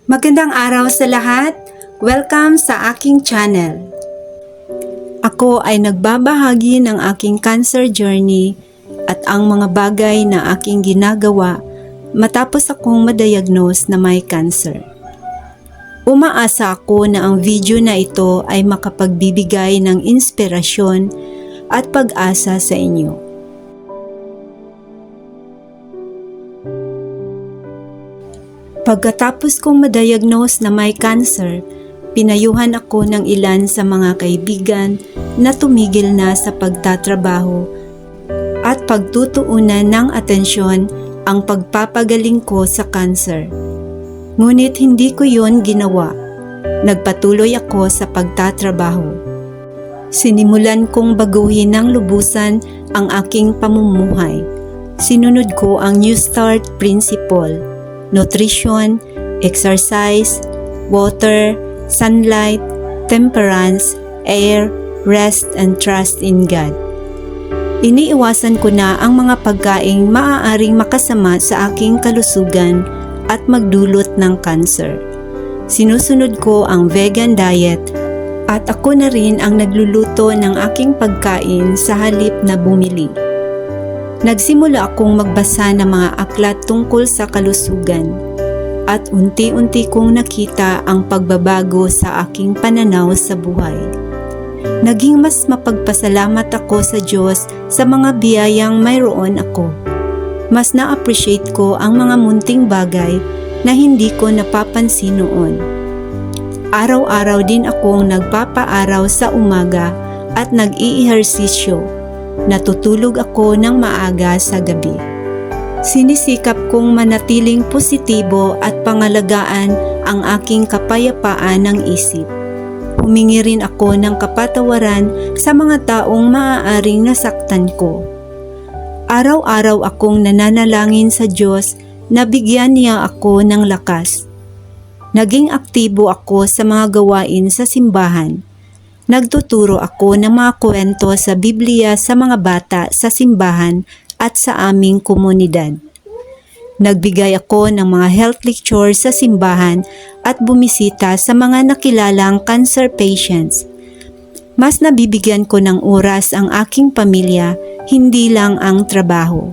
Magandang araw sa lahat! Welcome sa aking channel. Ako ay nagbabahagi ng aking cancer journey at ang mga bagay na aking ginagawa matapos akong madiagnose na may cancer. Umaasa ako na ang video na ito ay makapagbibigay ng inspirasyon at pag-asa sa inyo. Pagkatapos kong madiagnose na may cancer, pinayuhan ako ng ilan sa mga kaibigan na tumigil na sa pagtatrabaho at pagtutuunan ng atensyon ang pagpapagaling ko sa cancer. Ngunit hindi ko yon ginawa. Nagpatuloy ako sa pagtatrabaho. Sinimulan kong baguhin ng lubusan ang aking pamumuhay. Sinunod ko ang New Start Principle. Nutrition, exercise, water, sunlight, temperance, air, rest, and trust in God. Iniiwasan ko na ang mga pagkaing maaaring makasama sa aking kalusugan at magdulot ng cancer. Sinusunod ko ang vegan diet at ako na rin ang nagluluto ng aking pagkain sa halip na bumili. Nagsimula akong magbasa ng mga aklat tungkol sa kalusugan at unti-unti kong nakita ang pagbabago sa aking pananaw sa buhay. Naging mas mapagpasalamat ako sa Diyos sa mga biyayang mayroon ako. Mas na-appreciate ko ang mga munting bagay na hindi ko napapansin noon. Araw-araw din akong nagpapaaraw sa umaga at nag-iihersisyo. Natutulog ako ng maaga sa gabi. Sinisikap kong manatiling positibo at pangalagaan ang aking kapayapaan ng isip. Humingi rin ako ng kapatawaran sa mga taong maaaring nasaktan ko. Araw-araw akong nananalangin sa Diyos na bigyan niya ako ng lakas. Naging aktibo ako sa mga gawain sa simbahan. Nagtuturo ako ng mga kwento sa Biblia sa mga bata sa simbahan at sa aming komunidad. Nagbigay ako ng mga health lecture sa simbahan at bumisita sa mga nakilalang cancer patients. Mas nabibigyan ko ng oras ang aking pamilya, hindi lang ang trabaho.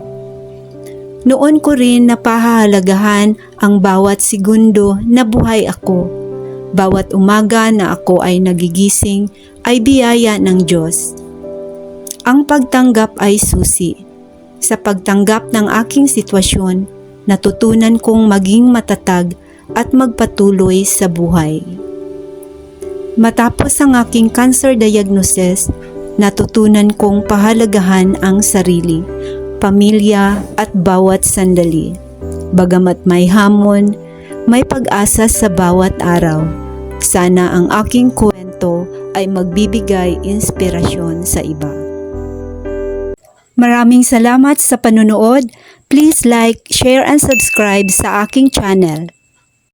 Noon ko rin napahahalagahan ang bawat segundo na buhay ako. Bawat umaga na ako ay nagigising ay biyaya ng Diyos. Ang pagtanggap ay susi. Sa pagtanggap ng aking sitwasyon, natutunan kong maging matatag at magpatuloy sa buhay. Matapos ang aking cancer diagnosis, natutunan kong pahalagahan ang sarili, pamilya at bawat sandali. Bagamat may hamon, may pag-asa sa bawat araw. Sana ang aking kwento ay magbibigay inspirasyon sa iba. Maraming salamat sa panonood. Please like, share, and subscribe sa aking channel.